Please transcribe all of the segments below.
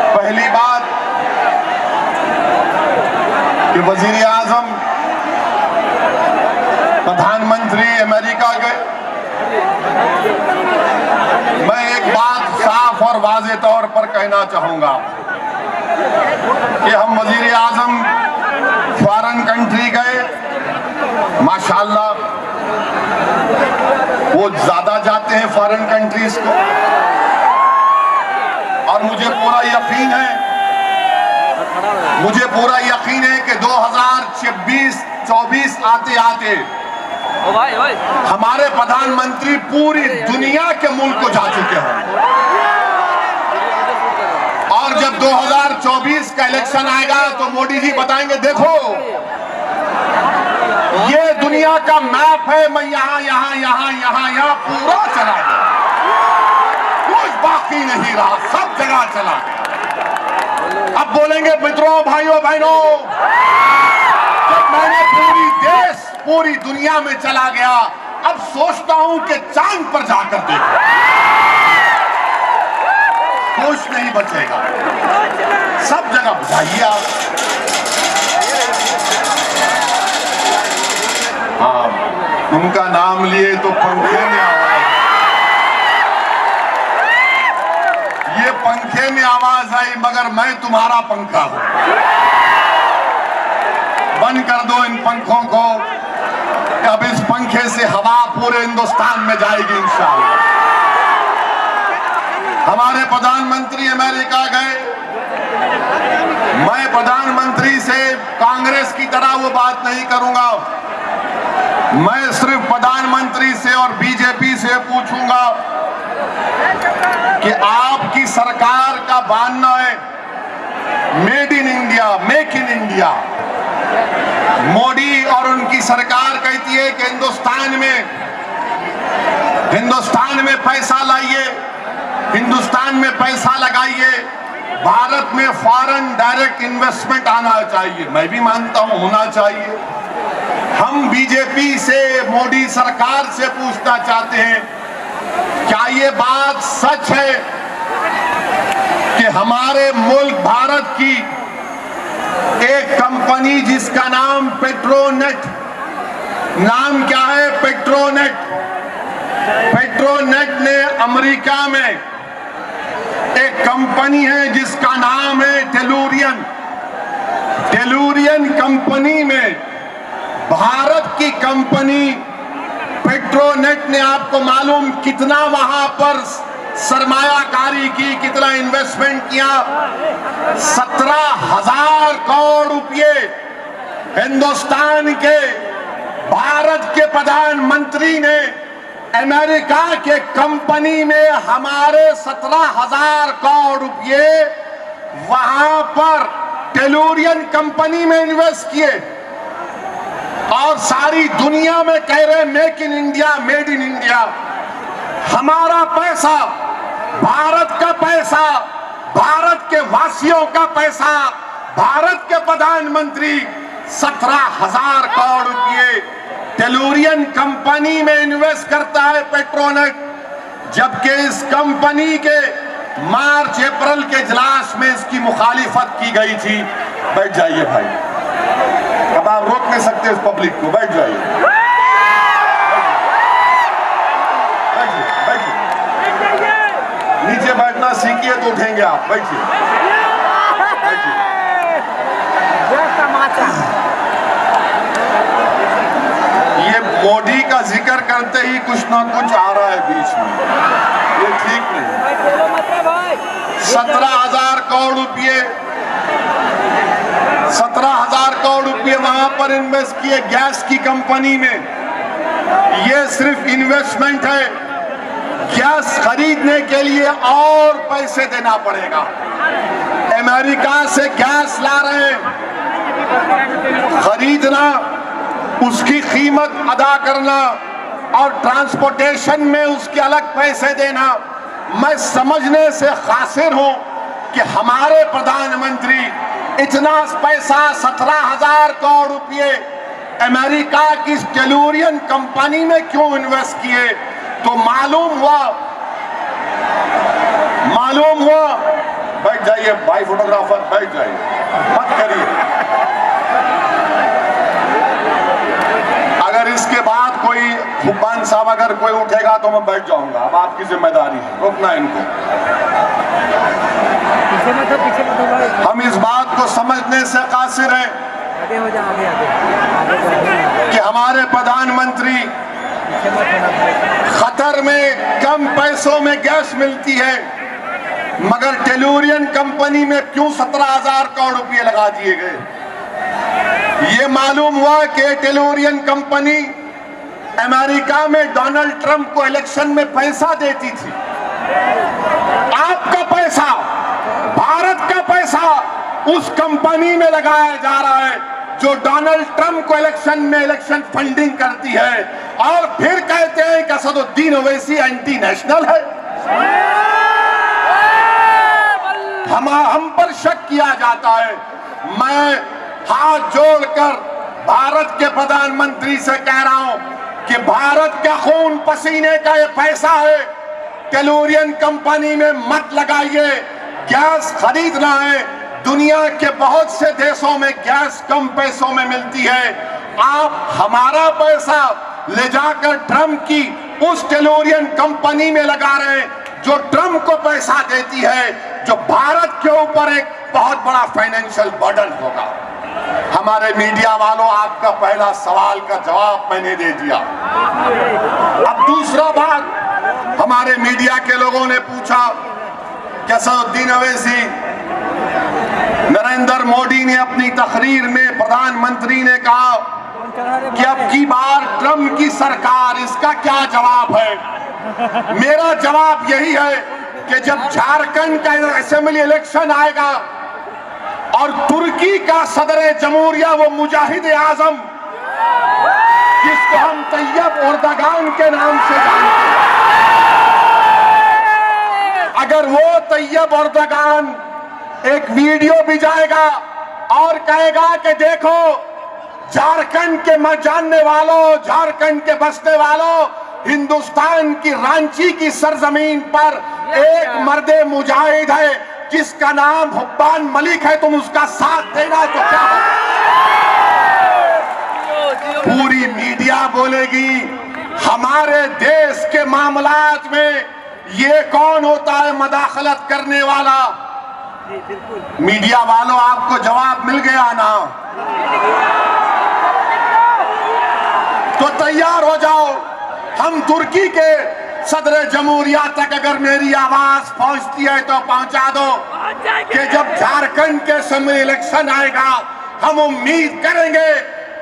पहली बात कि वजीर आजम प्रधानमंत्री अमेरिका गए। मैं एक बात साफ और वाज़े तौर पर कहना चाहूंगा कि हम वजीर आजम फॉरेन कंट्री गए, माशाल्लाह वो ज्यादा जाते हैं फॉरेन कंट्रीज को, और मुझे पूरा यकीन है कि 2024 आते आते हमारे प्रधानमंत्री पूरी दुनिया के मुल्क को जा चुके हैं। और जब 2024 का इलेक्शन आएगा तो मोदी जी बताएंगे, देखो ये दुनिया का मैप है, मैं यहाँ पूरा चला गया, कुछ बाकी नहीं रहा, सब जगह चला गया। अब बोलेंगे मित्रों, भाइयों बहनों, जब मैंने पूरी दुनिया में चला गया, अब सोचता हूं कि चांद पर जाकर देखो, कुछ नहीं बचेगा, सब जगह बुझाइए आप। हाँ, उनका नाम लिए तो पंखे में आवाज, ये पंखे में आवाज आई, मगर मैं तुम्हारा पंखा हूं। बंद कर दो इन पंखों को, अब इस पंखे से हवा पूरे हिंदुस्तान में जाएगी इंशाअल्लाह। हमारे प्रधानमंत्री अमेरिका गए। मैं प्रधानमंत्री से कांग्रेस की तरह वो बात नहीं करूंगा, मैं सिर्फ प्रधानमंत्री से और बीजेपी से पूछूंगा कि आपकी सरकार का मानना है made in India, make in India. Modi और उनकी सरकार कहती है कि हिंदुस्तान में पैसा लाइए, हिंदुस्तान में पैसा लगाइए, भारत में फॉरेन डायरेक्ट इन्वेस्टमेंट आना चाहिए। मैं भी मानता हूं होना चाहिए। हम बीजेपी से, मोदी सरकार से पूछना चाहते हैं, क्या ये बात सच है कि हमारे मुल्क भारत की एक कंपनी जिसका नाम पेट्रोनेट, नाम क्या है? पेट्रोनेट ने अमेरिका में एक कंपनी है जिसका नाम है टेलुरियन कंपनी में भारत की कंपनी पेट्रोनेट ने, आपको मालूम कितना वहां पर सरमायाकारी की, कितना इन्वेस्टमेंट किया? 17,000 करोड़ रुपए हिंदुस्तान के, भारत के प्रधानमंत्री ने अमेरिका के कंपनी में हमारे 17,000 करोड़ रुपए वहां पर टेलुरियन कंपनी में इन्वेस्ट किए, और सारी दुनिया में कह रहे make in India, made in India. हमारा पैसा, भारत का पैसा, भारत के वासियों का पैसा, भारत के प्रधानमंत्री 17,000 करोड़ रुपए टेलुरियन कंपनी में इन्वेस्ट करता है पेट्रोनेट, जबकि इस कंपनी के मार्च अप्रैल के इजलास में इसकी मुखालिफत की गई थी। बैठ जाइए भाई, अब आप रोक नहीं सकते इस पब्लिक को, बैठ जाइए, नीचे बैठना सीखिए तो उठेंगे आप, बैठिए। ये मोदी का जिक्र करते ही कुछ ना कुछ आ रहा है बीच में, ये ठीक नहीं। 17,000 करोड़ रुपये, 17,000 करोड़ रुपये वहां पर इन्वेस्ट किए गैस की कंपनी में। ये सिर्फ इन्वेस्टमेंट है, गैस खरीदने के लिए और पैसे देना पड़ेगा। अमेरिका से गैस ला रहे हैं, खरीदना, उसकी कीमत अदा करना और ट्रांसपोर्टेशन में उसके अलग पैसे देना। मैं समझने से कासिर हूं कि हमारे प्रधानमंत्री इतना पैसा 17,000 करोड़ रुपए अमेरिका की टेलुरियन कंपनी में क्यों इन्वेस्ट किए? तो मालूम हुआ बैठ जाइए भाई फोटोग्राफर, बैठ जाइए, मत करिए। अगर इसके बाद कोई हुब्बान साहब अगर कोई उठेगा तो मैं बैठ जाऊंगा। अब आपकी जिम्मेदारी है रोकना इनको। हम इस बात को समझने से कासिर हैं कि हमारे प्रधानमंत्री कतर में कम पैसों में गैस मिलती है, मगर टेलुरियन कंपनी में क्यों 17,000 करोड़ रुपए लगा दिए गए। ये मालूम हुआ कि टेलुरियन कंपनी अमेरिका में डोनाल्ड ट्रंप को इलेक्शन में पैसा देती थी। आपका पैसा, भारत का पैसा उस कंपनी में लगाया जा रहा है जो डोनाल्ड ट्रंप को इलेक्शन में इलेक्शन फंडिंग करती है, और फिर कहते हैं कि असदुद्दीन ओवैसी एंटी नेशनल है। हम पर शक किया जाता है। मैं हाथ जोड़कर भारत के प्रधानमंत्री से कह रहा हूं कि भारत का खून पसीने का ये पैसा है, टेलुरियन कंपनी में मत लगाइए। गैस खरीदना है, दुनिया के बहुत से देशों में गैस कम पैसों में मिलती है। आप हमारा पैसा ले जाकर ट्रंप की उस टेलुरियन कंपनी में लगा रहे हैं जो ट्रंप को पैसा देती है, जो भारत के ऊपर एक बहुत बड़ा फाइनेंशियल बर्डन होगा। हमारे मीडिया वालों, आपका पहला सवाल का जवाब मैंने दे दिया। अब दूसरा बात, हमारे मीडिया के लोगों ने पूछा कि असदुद्दीन ओवैसी, नरेंद्र मोदी ने अपनी तकरीर में, प्रधानमंत्री ने कहा कि अब की बार ट्रंप की सरकार, इसका क्या जवाब है। मेरा जवाब यही है कि जब झारखंड का असेंबली इलेक्शन आएगा और तुर्की का सदर जमहूरिया, वो मुजाहिद आजम जिसको हम तैयब एर्दोगान के नाम से जानते हैं, अगर वो तैयब एर्दोगान एक वीडियो भी जाएगा और कहेगा कि देखो झारखंड के जानने वालों, झारखंड के बसने वालों, हिंदुस्तान की रांची की सरजमीन पर एक मर्दे मुजाहिद है जिसका नाम हुब्बान मलिक है, तुम उसका साथ देना तो क्या होगा। पूरी मीडिया बोलेगी हमारे देश के मामलात में ये कौन होता है मदाखलत करने वाला। मीडिया वालों, आपको जवाब मिल गया ना, तो तैयार हो जाओ। हम तुर्की के सदर जमहूरिया तक अगर मेरी आवाज पहुंचती है तो पहुंचा दो कि जब झारखंड के असेंबली इलेक्शन आएगा, हम उम्मीद करेंगे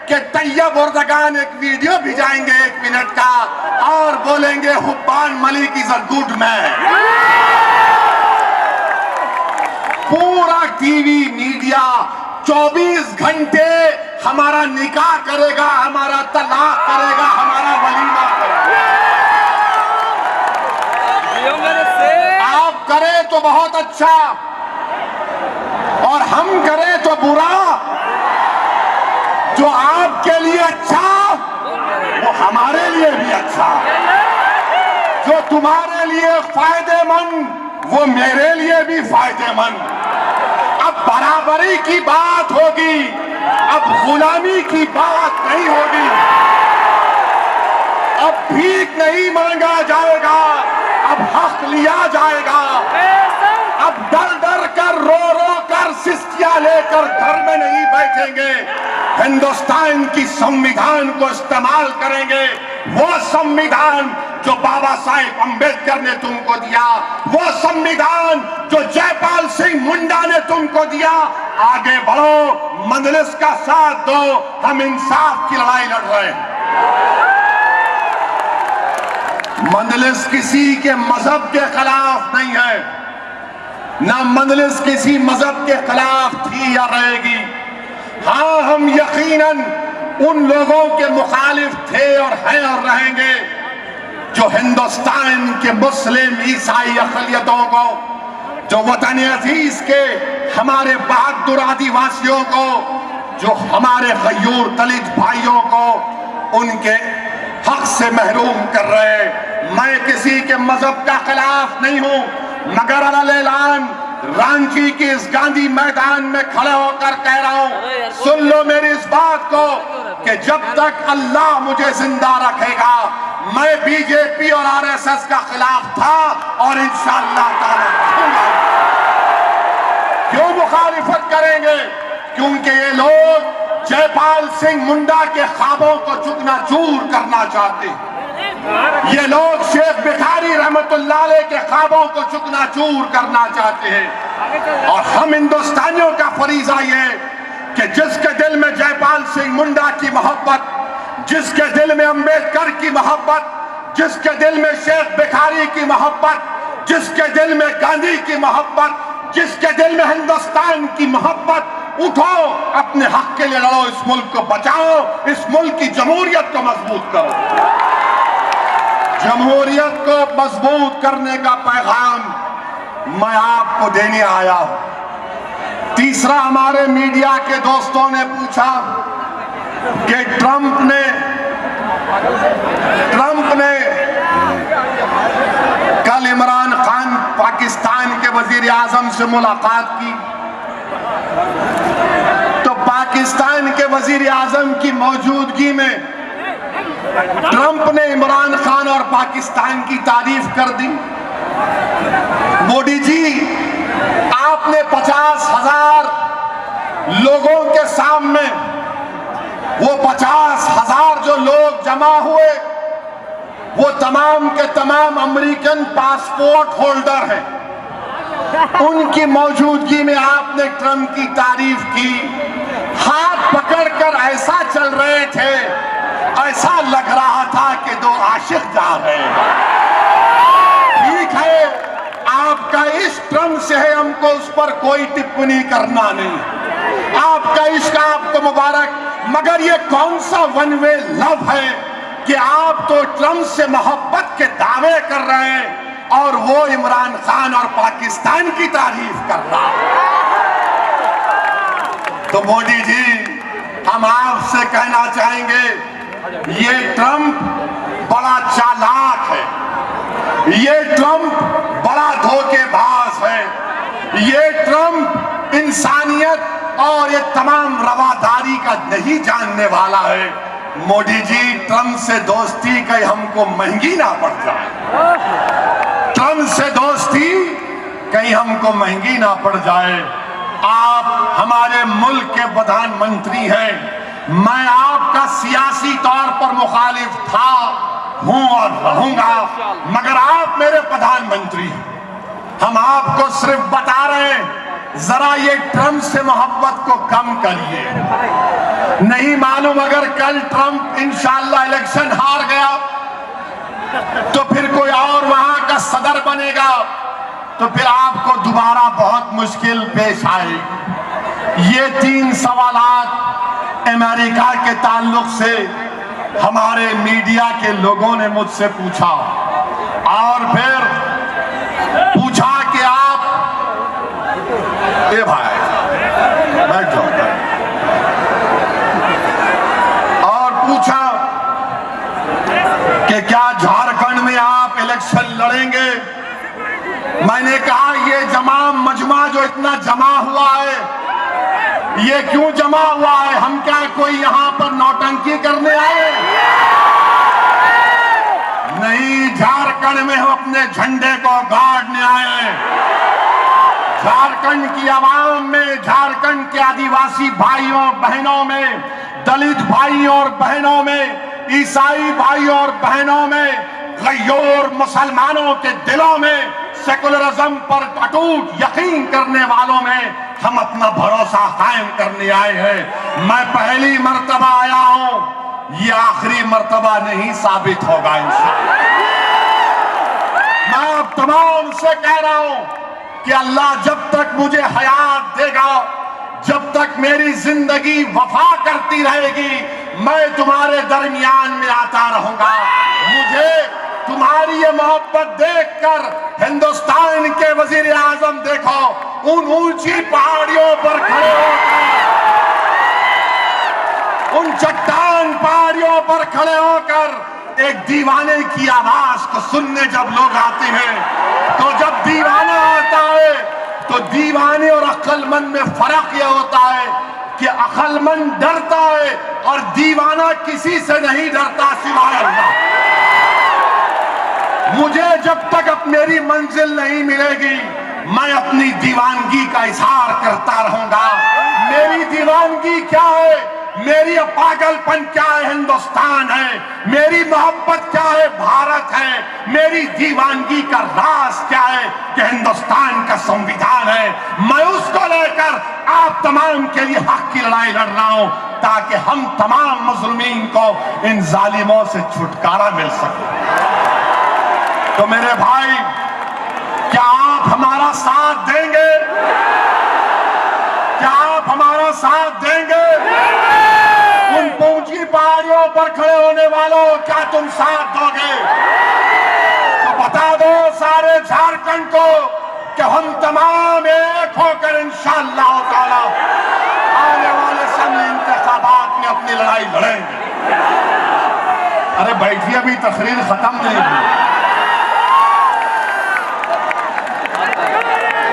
कि तैयब एर्दोगान एक वीडियो भिजाएंगे 1 मिनट का और बोलेंगे Hubban Malik is a good man. पूरा टीवी मीडिया 24 घंटे हमारा निकाह करेगा, हमारा तलाक करेगा, हमारा वलीमा करेगा। आप करें तो बहुत अच्छा और हम करें तो बुरा। जो आपके लिए अच्छा वो हमारे लिए भी अच्छा, जो तुम्हारे लिए फायदेमंद वो मेरे लिए भी फायदेमंद। अब बराबरी की बात होगी, अब गुलामी की बात नहीं होगी, अब भीख नहीं मांगा जाएगा, अब हक लिया जाएगा। अब डर डर कर, रो रो कर, सिस्कियां लेकर घर में नहीं बैठेंगे, हिंदुस्तान की संविधान को इस्तेमाल करेंगे। वो संविधान जो बाबा साहेब अंबेडकर ने तुमको दिया, वो संविधान जो जयपाल सिंह मुंडा ने तुमको दिया। आगे बढ़ो, मजलिस का साथ दो, हम इंसाफ की लड़ाई लड़ रहे हैं। मजलिस किसी के मजहब के खिलाफ नहीं है, ना मजलिस किसी मजहब के खिलाफ थी या रहेगी। हाँ, हम यकीनन उन लोगों के मुखालिफ थे और हैं और रहेंगे जो हिंदुस्तान के मुस्लिम ईसाई अक़लियतों को, जो वतन अजीज के हमारे बहादुर आदिवासियों को, जो हमारे गयूर दलित भाइयों को उनके हक से महरूम कर रहे हैं। मैं किसी के मजहब का खिलाफ नहीं हूं, मगर अलग-ऐलान रांची के इस गांधी मैदान में खड़े होकर कह रहा हूं, सुन लो मेरी इस बात को कि जब तक अल्लाह मुझे जिंदा रखेगा मैं बीजेपी और आरएसएस का खिलाफ था और इंशाअल्लाह ताला रहूंगा। क्यों मुखालिफत करेंगे? क्योंकि ये लोग जयपाल सिंह मुंडा के ख्वाबों को चूर करना चाहते हैं। ये लोग शेख भिखारी रहमतुल्लाह अलैह के ख्वाबों को चूर करना चाहते हैं। और हम हिंदुस्तानियों का फरीजा ये कि जिसके दिल में जयपाल सिंह मुंडा की मोहब्बत, जिसके दिल में अंबेडकर की मोहब्बत, जिसके दिल में शेख भिखारी की मोहब्बत, जिसके दिल में गांधी की मोहब्बत, जिसके दिल में हिंदुस्तान की मोहब्बत, उठो अपने हक के लिए लड़ो, इस मुल्क को बचाओ, इस मुल्क की जमहूरियत को मजबूत करो। जमहूरियत को मजबूत करने का पैगाम मैं आपको देने आया हूं। तीसरा, हमारे मीडिया के दोस्तों ने पूछा कि ट्रंप ने कल इमरान खान पाकिस्तान के वजीर आजम से मुलाकात की, तो पाकिस्तान के वजीर आजम की मौजूदगी में ट्रंप ने इमरान खान और पाकिस्तान की तारीफ कर दी। मोदी जी, आपने 50,000 लोगों के सामने, वो 50,000 जो लोग जमा हुए वो तमाम के तमाम अमेरिकन पासपोर्ट होल्डर हैं, उनकी मौजूदगी में आपने ट्रंप की तारीफ की। हाथ पकड़कर ऐसा चल रहे थे, ऐसा लग रहा था कि दो आशिक जा रहे हैं। ठीक है, आपका इश्क ट्रंप से है, हमको उस पर कोई टिप्पणी करना नहीं। आपका इश्क आपको मुबारक, मगर ये कौन सा वन वे लव है कि आप तो ट्रंप से मोहब्बत के दावे कर रहे हैं और वो इमरान खान और पाकिस्तान की तारीफ कर रहा है। तो मोदी जी, हम आपसे कहना चाहेंगे, ये ट्रंप बड़ा चालाक है, ये ट्रंप बड़ा धोखेबाज है, ये ट्रंप इंसानियत और ये तमाम रवादारी का नहीं जानने वाला है। मोदी जी, ट्रंप से दोस्ती कहीं हमको महंगी ना पड़ जाए, ट्रंप से दोस्ती कहीं हमको महंगी ना पड़ जाए। आप हमारे मुल्क के प्रधानमंत्री हैं, मैं आपका सियासी तौर पर मुखालिफ था, हूं और रहूंगा, मगर आप मेरे प्रधानमंत्री हैं। हम आपको सिर्फ बता रहे हैं, जरा ये ट्रंप से मोहब्बत को कम करिए। नहीं मालूम, अगर कल ट्रंप इंशाअल्लाह इलेक्शन हार गया तो फिर कोई और वहां का सदर बनेगा, तो फिर आपको दोबारा बहुत मुश्किल पेश आएगी। ये 3 सवालात अमेरिका के ताल्लुक से हमारे मीडिया के लोगों ने मुझसे पूछा, और फिर पूछा कि आप, ए भाई बैठ जाओ, और पूछा कि क्या झारखंड में आप इलेक्शन लड़ेंगे। मैंने कहा, ये मजमा जो इतना जमा हुआ है, ये क्यों जमा हुआ है? हम क्या कोई यहां पर नौटंकी करने आए? नहीं, झारखंड में हम अपने झंडे को गाड़ने आए हैं। झारखंड की आवाम में, झारखंड के आदिवासी भाइयों बहनों में, दलित भाइयों और बहनों में, ईसाई भाइयों और बहनों में, गैर मुसलमानों के दिलों में, सेकुलरिज्म पर अटूट यकीन करने वालों में हम अपना भरोसा कायम करने आए हैं। मैं पहली मर्तबा आया हूं, ये आखिरी मर्तबा नहीं साबित होगा इंशाअल्लाह। मैं आप तमाम से कह रहा हूं कि अल्लाह जब तक मुझे हयात देगा, जब तक मेरी जिंदगी वफा करती रहेगी, मैं तुम्हारे दरमियान में आता रहूंगा। मुझे तुम्हारी ये मोहब्बत देखकर हिंदुस्तान के वजीर आजम देखो, उन ऊंची पहाड़ियों पर खड़े होकर, उन चट्टान पहाड़ियों पर खड़े होकर एक दीवाने की आवाज को सुनने जब लोग आते हैं, तो जब दीवाना आता है तो दीवाने और अक्लमंद में फर्क यह होता है कि अक्लमंद डरता है और दीवाना किसी से नहीं डरता सिवाय अल्लाह। मुझे जब तक अब मेरी मंजिल नहीं मिलेगी मैं अपनी दीवानगी का इजहार करता रहूंगा। मेरी दीवानगी क्या है, मेरी पागलपन क्या है, हिंदुस्तान है। मेरी मोहब्बत क्या है, भारत है। मेरी दीवानगी का राज क्या है कि हिंदुस्तान का संविधान है। मैं उसको लेकर आप तमाम के लिए हक की लड़ाई लड़ रहा हूं ताकि हम तमाम मजलूमीन को इन जालिमों से छुटकारा मिल सके। तो मेरे भाई, क्या आप हमारा साथ देंगे? क्या आप हमारा साथ देंगे? उन ऊंची पहाड़ियों पर खड़े होने वालों, क्या तुम साथ दोगे? तो बता दो सारे झारखंड को कि हम तमाम एक होकर इंशाअल्लाह ताला आने वाले समय इंतखाबात में अपनी लड़ाई लड़ेंगे। अरे बैठिए, अभी तकरीर खत्म नहीं हुई,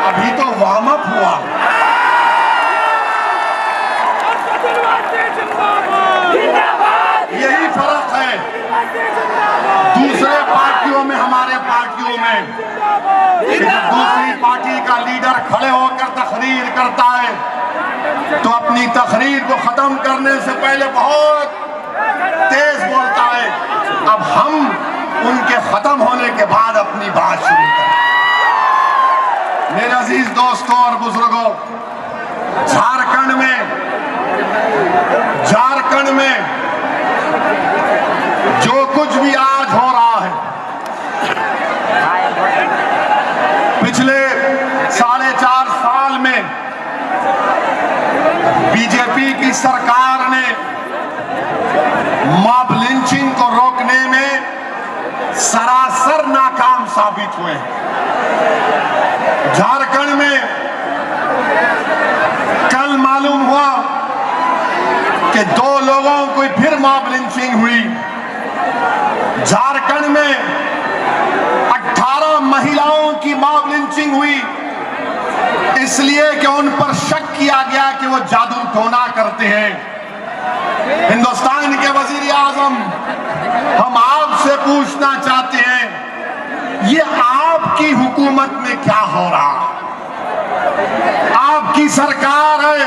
अभी तो वार्म अप हुआ। यही फर्क है दूसरे पार्टियों में, हमारे पार्टियों में। जब दूसरी पार्टी का लीडर खड़े होकर तकरीर करता है तो अपनी तकरीर को खत्म करने से पहले बहुत तेज बोलता है। अब हम उनके खत्म होने के बाद अपनी बात शुरू करें। मेरे अजीज दोस्तों और बुजुर्गों, झारखंड में जो कुछ भी आज हो रहा है, पिछले 4.5 साल में बीजेपी की सरकार ने मॉब लिंचिंग को रोकने में सरासर नाकाम साबित हुए। झारखंड में कल मालूम हुआ कि 2 लोगों को फिर मॉब लिंचिंग हुई। झारखंड में 18 महिलाओं की मॉब लिंचिंग हुई इसलिए कि उन पर शक किया गया कि वो जादू टोना करते हैं। हिंदुस्तान के वजीर आजम, हम आपसे पूछना चाहते हैं, ये आपकी हुकूमत में क्या हो रहा? आपकी सरकार है,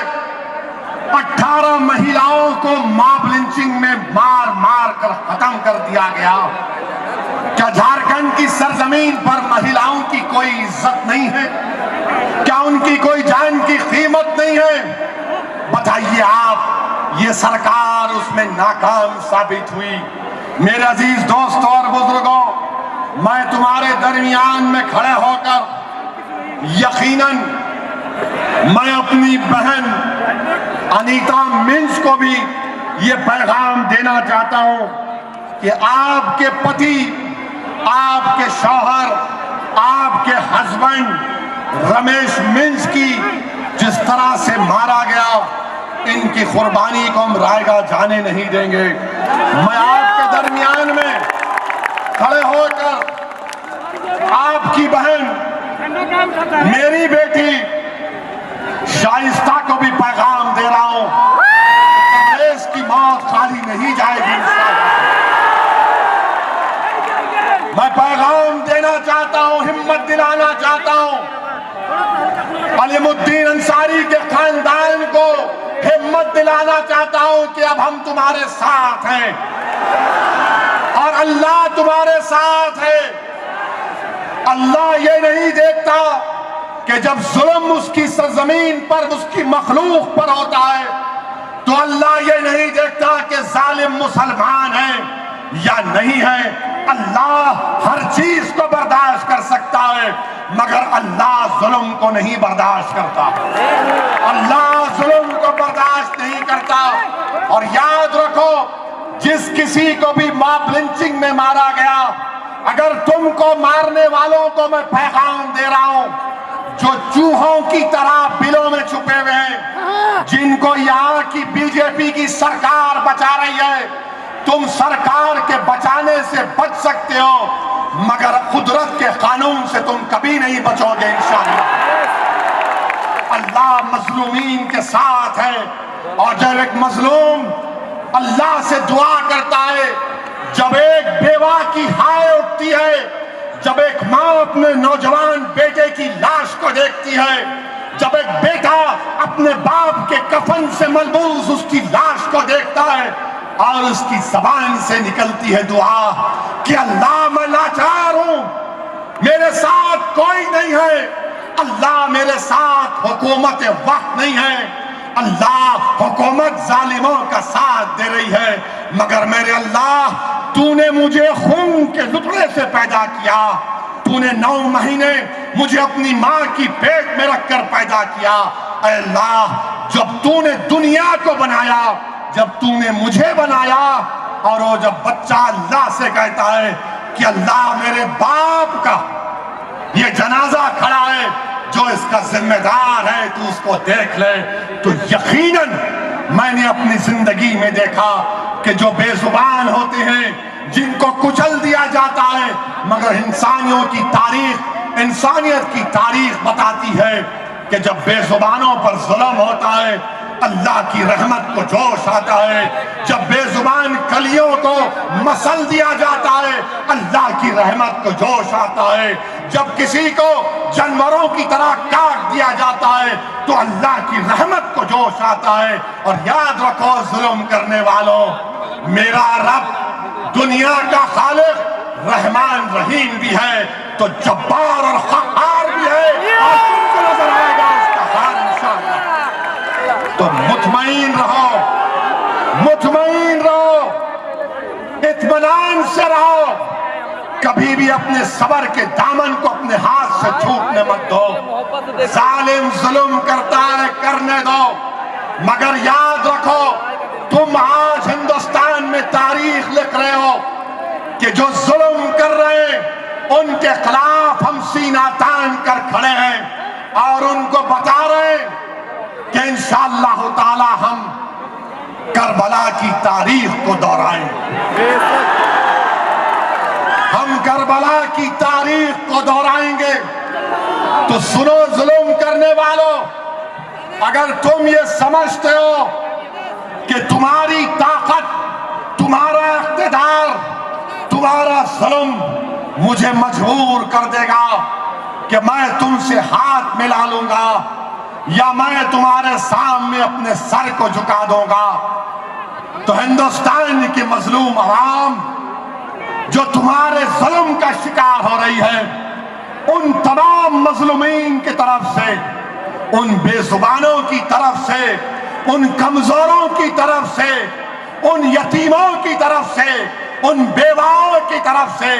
18 महिलाओं को मॉब लिंचिंग में मार मार कर खत्म कर दिया गया। क्या झारखंड की सरजमीन पर महिलाओं की कोई इज्जत नहीं है? क्या उनकी कोई जान की कीमत नहीं है? बताइए आप, ये सरकार उसमें नाकाम साबित हुई। मेरे अजीज दोस्तों और बुजुर्गों, मैं तुम्हारे दरमियान में खड़े होकर यकीनन मैं अपनी बहन अनीता मिंज को भी ये पैगाम देना चाहता हूं कि आपके पति, आपके शौहर, आपके हस्बैंड रमेश मिंज की जिस तरह से मारा गया, इनकी कुर्बानी को हम रायगा जाने नहीं देंगे। मैं आपके दरमियान में खड़े होकर आपकी बहन, मेरी बेटी शाइस्ता को भी पैगाम दे रहा हूं, कांग्रेस की मौत खाली नहीं जाएगी। मैं पैगाम देना चाहता हूं, हिम्मत दिलाना चाहता हूं अलीमुद्दीन अंसारी के खानदान को, हिम्मत दिलाना चाहता हूं कि अब हम तुम्हारे साथ हैं और अल्लाह तुम्हारे साथ है। अल्लाह ये नहीं देखता कि जब जुल्म उसकी सरजमीन पर, उसकी मखलूक पर होता है तो अल्लाह ये नहीं देखता कि जालिम मुसलमान है या नहीं है। अल्लाह हर चीज को बर्दाश्त कर सकता है मगर अल्लाह जुल्म को नहीं बर्दाश्त करता। अल्लाह जुल्म को बर्दाश्त नहीं करता। और याद रखो, जिस किसी को भी मॉब लिंचिंग में मारा गया, अगर तुमको मारने वालों को मैं पैगाम दे रहा हूं जो चूहों की तरह बिलों में छुपे हुए हैं, जिनको यहाँ की बीजेपी की सरकार बचा रही है, तुम सरकार के बचाने से बच सकते हो मगर कुदरत के कानून से तुम कभी नहीं बचोगे इंशाअल्लाह। अल्लाह मजलूमीन के साथ है। और जब एक मजलूम अल्लाह से दुआ करता है, जब एक बेवा की हाय उठती है, जब एक माँ अपने नौजवान बेटे की लाश को देखती है, जब एक बेटा अपने बाप के कफन से मलबूस उसकी लाश को देखता है और उसकी जबान से निकलती है दुआ कि अल्लाह मैं लाचार हूं, मेरे साथ कोई नहीं है, अल्लाह मेरे साथ हुकूमत वक्त नहीं है, अल्लाह हुकूमत जालिमों का साथ दे रही है, मगर मेरे अल्लाह तूने मुझे खून के लुटड़े से पैदा किया, तूने 9 महीने मुझे अपनी माँ की पेट में रखकर पैदा किया। अल्लाह जब तूने दुनिया को बनाया, जब तूने मुझे बनाया, और वो जब बच्चा अल्लाह से कहता है कि अल्लाह मेरे बाप का ये जनाजा खड़ा है, जो इसका जिम्मेदार है तू उसको देख ले, तो यकीनन मैंने अपनी जिंदगी में देखा कि जो बेजुबान होते हैं, जिनको कुचल दिया जाता है, मगर इंसानियों की तारीख, इंसानियत की तारीख बताती है कि जब बेजुबानों पर जुल्म होता है अल्लाह की रहमत को जोश आता है, जब बेजुबान कलियों को मसल दिया जाता है अल्लाह की रहमत को जोश आता है, जब किसी को जानवरों की तरह काट दिया जाता है तो अल्लाह की रहमत को जोश आता है। और याद रखो जुल्म करने वालों, मेरा रब दुनिया का खालिक रहमान रहीम भी है, तो जब्बार और क़हार भी है, और तुमको नजर आएगा उसका हाल इंशाअल्लाह। तो मुतमईन रहो, मुतमईन रहो, इत्मीनान से रहो, कभी भी अपने सबर के दामन को अपने हाथ से छूटने मत दो। जालिम जुल्म करता है, करने दो, मगर याद रखो तुम आज हिंदुस्तान में तारीख लिख रहे हो कि जो जुल्म कर रहे हैं उनके खिलाफ हम सीना तान कर खड़े हैं और उनको बता रहे हैं कि इंशाअल्लाह ताला हम करबला की तारीख को दोहराएंगे, हम करबला की तारीख को दोहराएंगे। तो सुनो जुल्म करने वालों, अगर तुम ये समझते हो कि तुम्हारी ताकत, तुम्हारा इख्तिदार, तुम्हारा जुल्म मुझे मजबूर कर देगा कि मैं तुमसे हाथ मिला लूंगा या मैं तुम्हारे सामने अपने सर को झुका दूंगा, तो हिंदुस्तान की मजलूम आवाम जो तुम्हारे जुल्म का शिकार हो रही है, उन तमाम मजलूमीन की तरफ से, उन बेजुबानों की तरफ से, उन कमजोरों की तरफ से, उन यतीमों की तरफ से, उन बेवाओं की तरफ से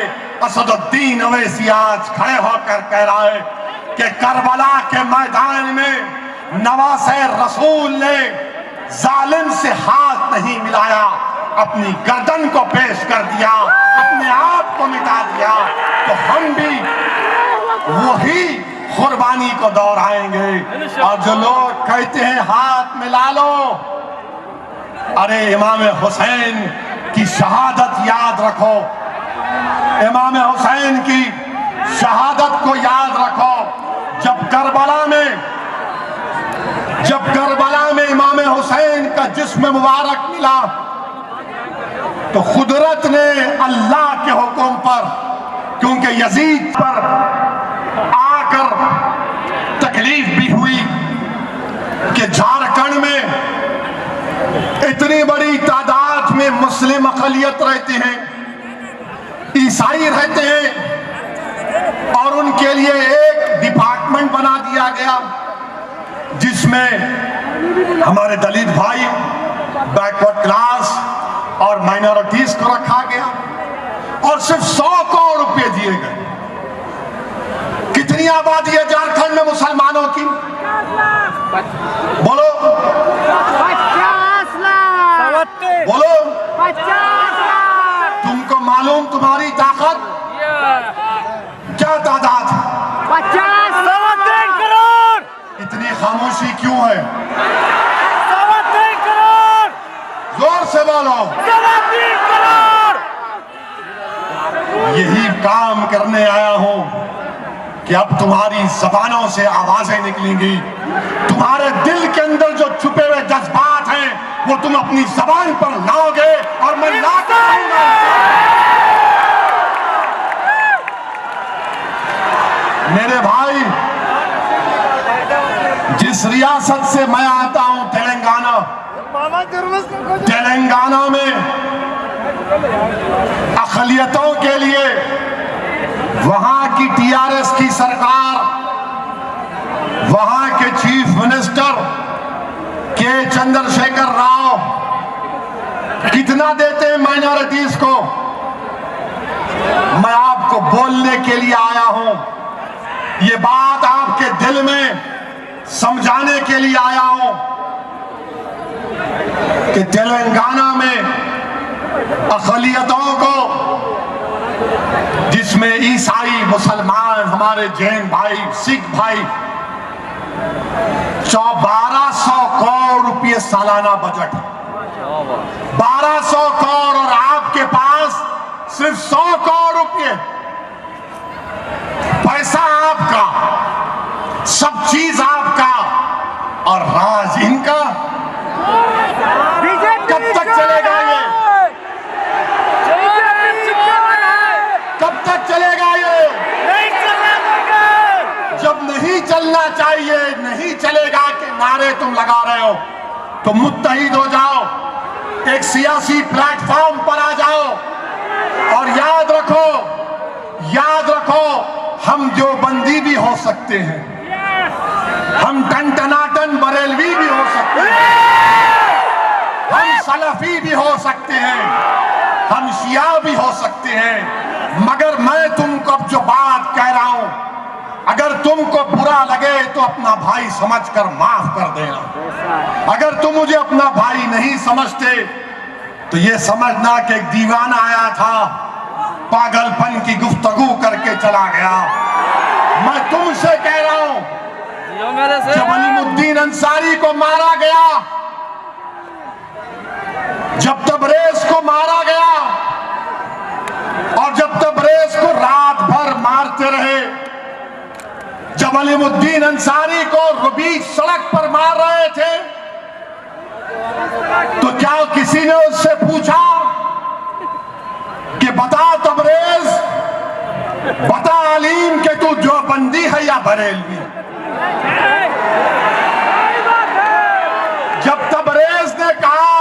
असदुद्दीन अवैसी आज खड़े होकर कह रहा है कि करबला के मैदान में नवासे रसूल ने जालिम से हाथ नहीं मिलाया, अपनी गर्दन को पेश कर दिया, अपने आप को मिटा दिया। तो हम भी वही कुर्बानी को दोहराएंगे। और जो लोग कहते हैं हाथ मिला लो, अरे इमाम हुसैन की शहादत याद रखो, इमाम हुसैन की शहादत को याद रखो। जब करबला में इमाम हुसैन का जिस्म मुबारक मिला तो कुदरत ने अल्लाह के हुक्म पर, क्योंकि यजीद पर आकर तकलीफ भी हुई कि झारखंड में इतनी बड़ी तादाद में मुस्लिम अक़लियत रहते हैं, ईसाई रहते हैं, और उनके लिए एक डिपार्टमेंट बना दिया गया जिसमें हमारे दलित भाई, बैकवर्ड क्लास और माइनॉरिटीज को रखा गया और सिर्फ 100 करोड़ रुपए दिए गए। कितनी आबादी है झारखंड में मुसलमानों की? बोलो 50 लाख। बोलो 50 लाख। तुमको मालूम तुम्हारी ताकत क्या तादाद है? 50 करोड़। इतनी खामोशी क्यों है? 3 करोड़। जोर से बोलो। 3 करोड़। यही काम करने आया हूं कि अब तुम्हारी जबानों से आवाजें निकलेंगी, तुम्हारे दिल के अंदर जो छुपे हुए जज्बात हैं वो तुम अपनी जबान पर लाओगे और मैं लाता रहूंगा। मेरे भाई, जिस रियासत से मैं आता हूं तेलंगाना में अक़लियतों के लिए वहां की टीआरएस की सरकार, वहां के चीफ मिनिस्टर के चंद्रशेखर राव कितना देते हैं माइनॉरिटीज को। मैं आपको बोलने के लिए आया हूं, ये बात आपके दिल में समझाने के लिए आया हूं कि तेलंगाना में अक़लियतों को, जिसमें ईसाई, मुसलमान, हमारे जैन भाई, सिख भाई, 1200 करोड़ रुपए सालाना बजट, 1200 करोड़, और आपके पास सिर्फ 100 करोड़ रुपए। पैसा आपका, सब चीज आपका, और राज इनका। कब तक चलेगा ये? कब तक चलेगा ये? जब नहीं चलना चाहिए, नहीं चलेगा के नारे तुम लगा रहे हो, तो मुत्तहिद हो जाओ, एक सियासी प्लेटफॉर्म पर आ जाओ, और याद रखो हम देवबंदी भी हो सकते हैं, हम टनटनाटन बरेलवी भी हो सकते हैं, हम सलफी भी हो सकते हैं, हम शिया भी हो सकते हैं, मगर मैं तुमको अब जो बात कह रहा हूं, अगर तुमको बुरा लगे तो अपना भाई समझकर माफ कर देना। अगर तुम मुझे अपना भाई नहीं समझते तो ये समझना कि एक दीवाना आया था, पागलपन की गुफ्तगू करके चला गया। मैं तुमसे कह रहा हूं, जब अलीमुद्दीन अंसारी को मारा गया, जब तबरेज को मारा गया, और जब तबरेज को रात भर मारते रहे, जब अलीमुद्दीन अंसारी को बीच सड़क पर मार रहे थे, तो क्या किसी ने उससे पूछा कि बता तबरेज, बता अलीम कि तू देवबंदी है या बरेलवी? जब तबरेज ने कहा,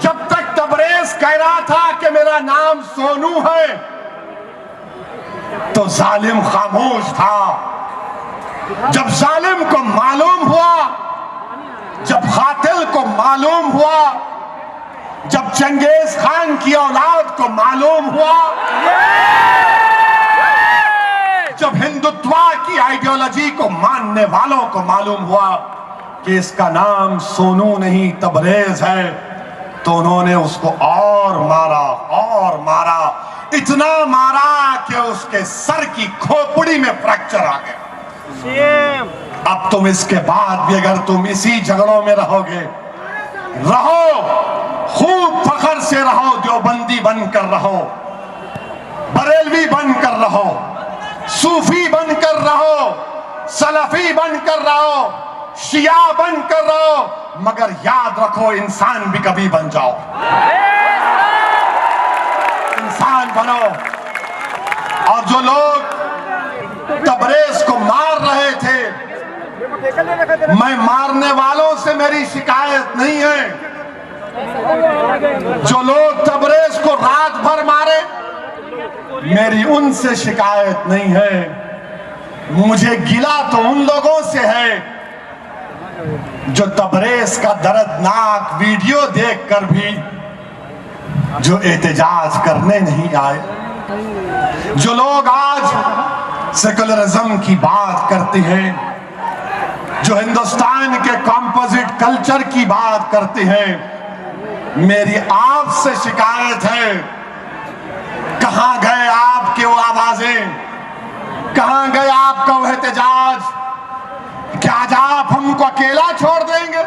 जब तक तबरेज कह रहा था कि मेरा नाम सोनू है, तो जालिम खामोश था। जब जालिम को मालूम हुआ, जब कातिल को मालूम हुआ, जब चंगेज खान की औलाद को मालूम हुआ, जब हिंदुत्वा की आइडियोलॉजी को मानने वालों को मालूम हुआ कि इसका नाम सोनू नहीं तबरेज है, तो उन्होंने उसको और मारा, इतना मारा कि उसके सर की खोपड़ी में फ्रैक्चर आ गया। अब तुम इसके बाद भी अगर तुम इसी झगड़ों में रहोगे, रहो, खूब फखर से रहो, देवबंदी बनकर रहो, बरेलवी बनकर रहो, सूफी बनकर रहो, सलफी बनकर रहो, शिया बनकर रहो, मगर याद रखो इंसान भी कभी बन जाओ, इंसान बनो। और जो लोग तबरेज को मार रहे थे, मैं मारने वालों से मेरी शिकायत नहीं है, जो लोग तबरेज को रात भर मारे, मेरी उनसे शिकायत नहीं है। मुझे गिला तो उन लोगों से है जो तबरेज का दर्दनाक वीडियो देखकर भी जो एहतजाज करने नहीं आए, जो लोग आज सेकुलरिज्म की बात करते हैं, जो हिंदुस्तान के कंपोजिट कल्चर की बात करते हैं, मेरी आपसे शिकायत है, कहां गए आपके वो आवाजें, कहां गए आपका वो एहतजाज? क्या आज आप हमको अकेला छोड़ देंगे?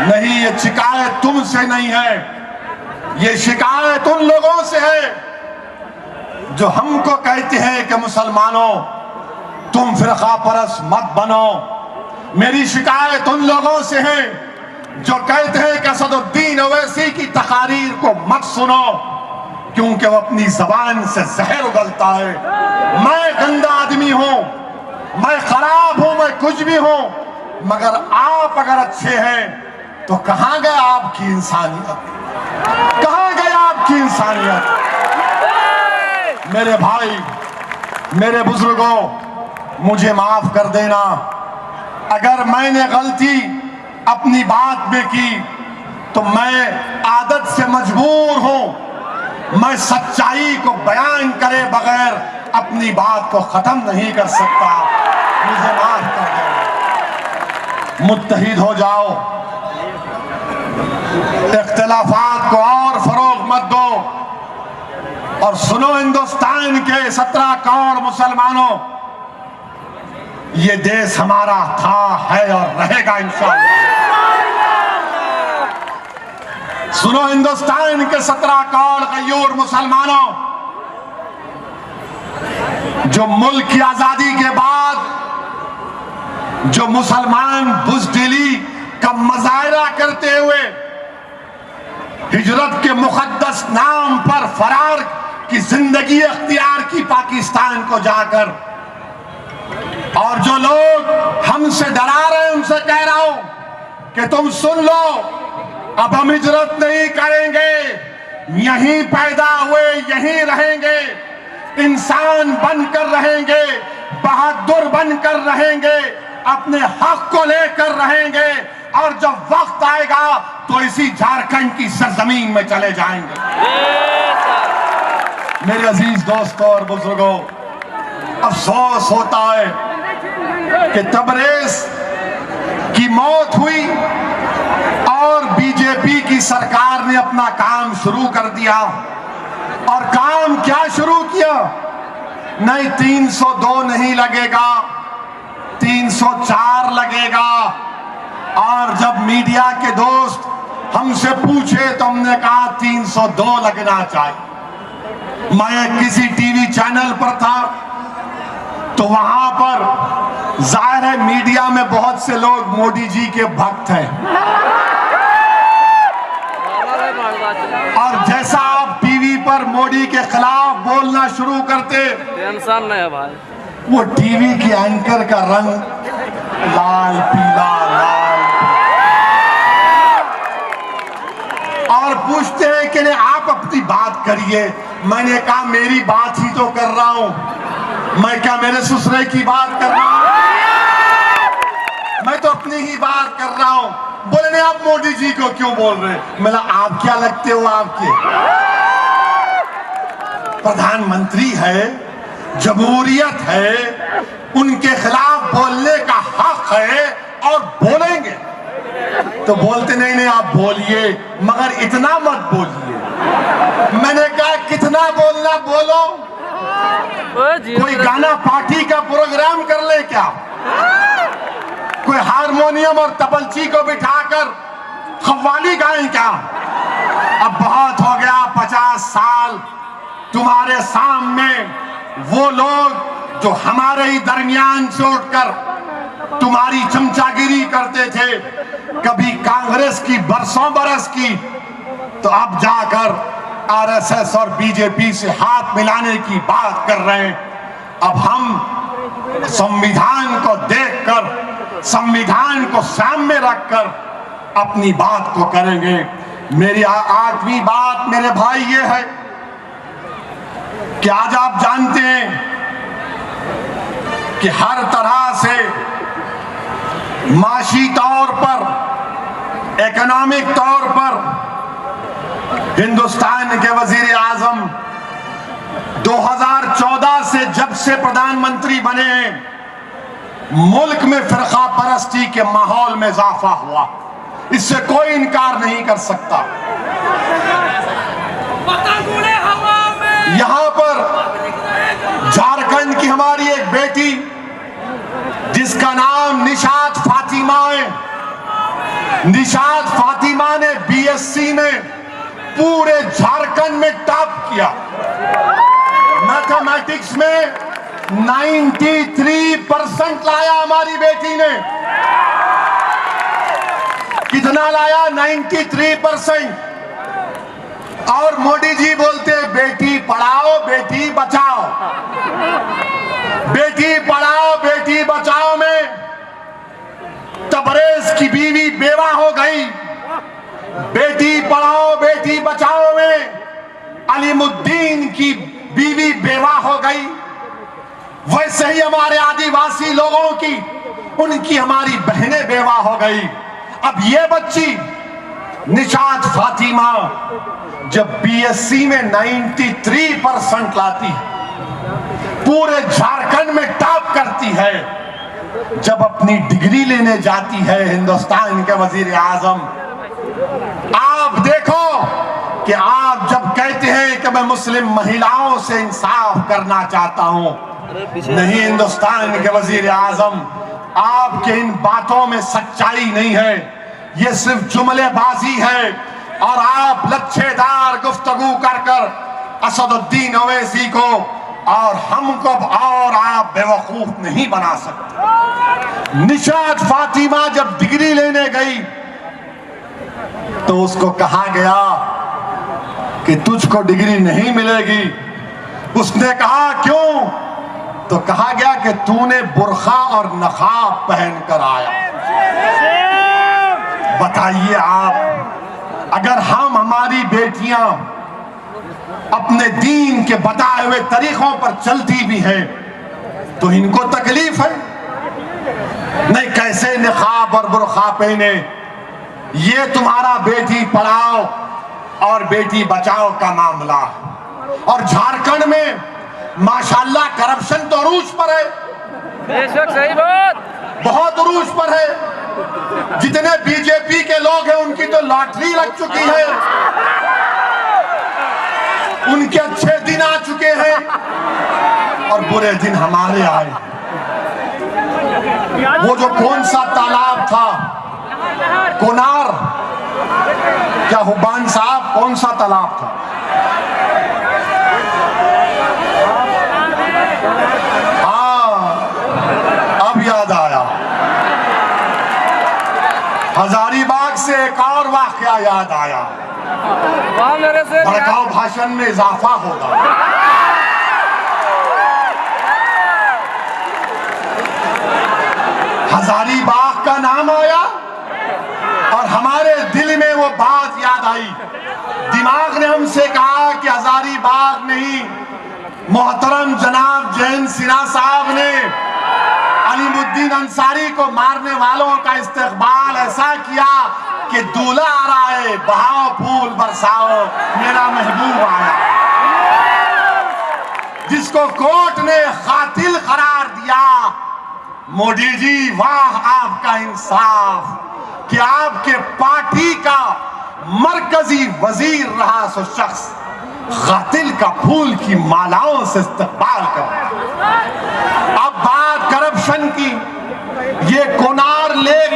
नहीं, ये शिकायत तुमसे नहीं है, ये शिकायत उन लोगों से है जो हमको कहते हैं कि मुसलमानों तुम फिरका परस्त मत बनो। मेरी शिकायत उन लोगों से है जो कहते हैं कि असदुद्दीन ओवैसी की तकारीर को मत सुनो, क्योंकि वो अपनी जबान से जहर उगलता है। मैं गंदा आदमी हूं, मैं खराब हूं, मैं कुछ भी हूं, मगर आप अगर अच्छे हैं तो कहां गए आपकी इंसानियत, कहां गए आपकी इंसानियत। मेरे भाई, मेरे बुजुर्गों, मुझे माफ कर देना अगर मैंने गलती अपनी बात में की, तो मैं आदत से मजबूर हूं। मैं सच्चाई को बयान करे बगैर अपनी बात को खत्म नहीं कर सकता। मुझे माफ कर देना। मुत्तहिद हो जाओ, इख्तिलाफात को और फरोग मत दो। और सुनो हिंदुस्तान के 17 करोड़ मुसलमानों, ये देश हमारा था, है और रहेगा इंशाअल्लाह। सुनो हिंदुस्तान के 17 करोड़ गयूर मुसलमानों, जो मुल्क की आजादी के बाद जो मुसलमान बुज़दिली का मुजाहरा करते हुए हिजरत के मुकद्दस नाम पर फरार की जिंदगी अख्तियार की पाकिस्तान को जाकर, और जो लोग हमसे डरा रहे हैं उनसे कह रहा हूं कि तुम सुन लो, अब हम हिजरत नहीं करेंगे, यहीं पैदा हुए यहीं रहेंगे, इंसान बनकर रहेंगे, बहादुर बनकर रहेंगे, अपने हक को लेकर रहेंगे, और जब वक्त आएगा तो इसी झारखंड की सरजमीन में चले जाएंगे। मेरे अजीज दोस्तों और बुजुर्गों, अफसोस होता है कि तबरेज की मौत हुई और बीजेपी की सरकार ने अपना काम शुरू कर दिया। और काम क्या शुरू किया? नहीं 302 नहीं लगेगा, 304 लगेगा। और जब मीडिया के दोस्त हमसे पूछे तो हमने कहा 302 लगना चाहिए। मैं किसी टीवी चैनल पर था तो वहां पर जाहिर है मीडिया में बहुत से लोग मोदी जी के भक्त हैं, और जैसा आप टीवी पर मोदी के खिलाफ बोलना शुरू करते, टेंशन नहीं है भाई, वो टीवी के एंकर का रंग लाल पीला लाल, और पूछते हैं कि नहीं आप अपनी बात करिए। मैंने कहा मेरी बात ही तो कर रहा हूं, मैं क्या मेरे ससुरे की बात कर रहा हूं? मैं तो अपनी ही बात कर रहा हूं। बोले नहीं आप मोदी जी को क्यों बोल रहे? मैं आप क्या लगते हो? आपके प्रधानमंत्री है, जमहूरियत है, उनके खिलाफ बोलने का हक है और बोलेंगे। तो बोलते नहीं आप बोलिए, मगर इतना मत बोलिए। मैंने कहा कितना बोलना बोलो, कोई गाना पार्टी का प्रोग्राम कर ले क्या? कोई हारमोनियम और तबलची को बिठाकर कव्वाली गाएं क्या? अब बहुत हो गया, 50 साल तुम्हारे सामने वो लोग जो हमारे ही दरमियान से उठकर तुम्हारी चमचागिरी करते थे, कभी कांग्रेस की बरसों बरस की, तो अब जाकर आरएसएस और बीजेपी से हाथ मिलाने की बात कर रहे हैं। अब हम संविधान को देखकर, संविधान को सामने रखकर अपनी बात को करेंगे। मेरी 8वीं बात मेरे भाई ये है कि आज आप जानते हैं कि हर तरह से माशी तौर पर, इकोनॉमिक तौर पर हिंदुस्तान के वजीर आजम 2014 से जब से प्रधानमंत्री बने हैं, मुल्क में फिरका परस्ती के माहौल में इजाफा हुआ, इससे कोई इनकार नहीं कर सकता। यहां पर झारखंड की हमारी एक बेटी जिसका नाम निशात फातिमा है, निशात फातिमा ने बीएससी में पूरे झारखंड में टॉप किया। मैथमेटिक्स में 93% लाया हमारी बेटी ने। कितना लाया? 93%। और मोदी जी बोलते बेटी पढ़ाओ बेटी बचाओ। बेटी पढ़ाओ बेटी बचाओ में तबरेज की बीवी बेवा हो गई। बेटी पढ़ाओ बेटी बचाओ में अलीमुद्दीन की बीवी बेवा हो गई। वैसे ही हमारे आदिवासी लोगों की, उनकी हमारी बहनें बेवा हो गई। अब ये बच्ची निशात फातिमा जब बीएससी में 93% लाती है, पूरे झारखंड में टॉप करती है, जब अपनी डिग्री लेने जाती है हिंदुस्तान के वजीर आजम, आप देखो कि आप जब कहते हैं कि मैं मुस्लिम महिलाओं से इंसाफ करना चाहता हूं, नहीं हिंदुस्तान के वजीर आजम, आपके इन बातों में सच्चाई नहीं है, ये सिर्फ जुमलेबाजी है। और आप लच्छेदार गुफ्तगू कर कर असदुद्दीन ओवैसी को और हमको और आप बेवकूफ नहीं बना सकते। निशात फातिमा जब डिग्री लेने गई तो उसको कहा गया कि तुझको डिग्री नहीं मिलेगी। उसने कहा क्यों? तो कहा गया कि तूने बुर्खा और नकाब पहन कर आया। बताइए आप, अगर हम हमारी बेटियां अपने दीन के बताए हुए तरीकों पर चलती भी हैं तो इनको तकलीफ है? नहीं, कैसे निकाब और बुर्खा पहने? ये तुम्हारा बेटी पढ़ाओ और बेटी बचाओ का मामला। और झारखंड में माशाल्लाह करप्शन तो अरूज पर है। बेशक सही बात, बहुत अरूज पर है। जितने बीजेपी के लोग हैं उनकी तो लॉटरी लग चुकी है, उनके अच्छे दिन आ चुके हैं और बुरे दिन हमारे आए। वो जो कौन सा तालाब था, कोनार, क्या हुबान साहब, कौन सा तालाब था? हाँ, अब याद आया। हजारीबाग से एक और वाकया याद आया। भड़काऊ भाषण में इजाफा होगा। हजारीबाग का नाम आया और हमारे दिल में वो बात याद आई। दिमाग ने हमसे कहा कि हजारीबाग नहीं, मोहतरम जनाब जयंत सिन्हा साहब ने अलीमुद्दीन अंसारी को मारने वालों का इस्तकबाल ऐसा किया कि दूल्हा आ रहा है, बहाओ फूल बरसाओ, मेरा महबूब आया। जिसको कोर्ट ने कातिल करार दिया। मोदी जी, वाह आपका इंसाफ कि आपके पार्टी का मरकजी वजीर रहा सो शख्स कातिल का फूल की मालाओं से इस्तकबाल कर। अब बात करप्शन की, ये कोनार लेक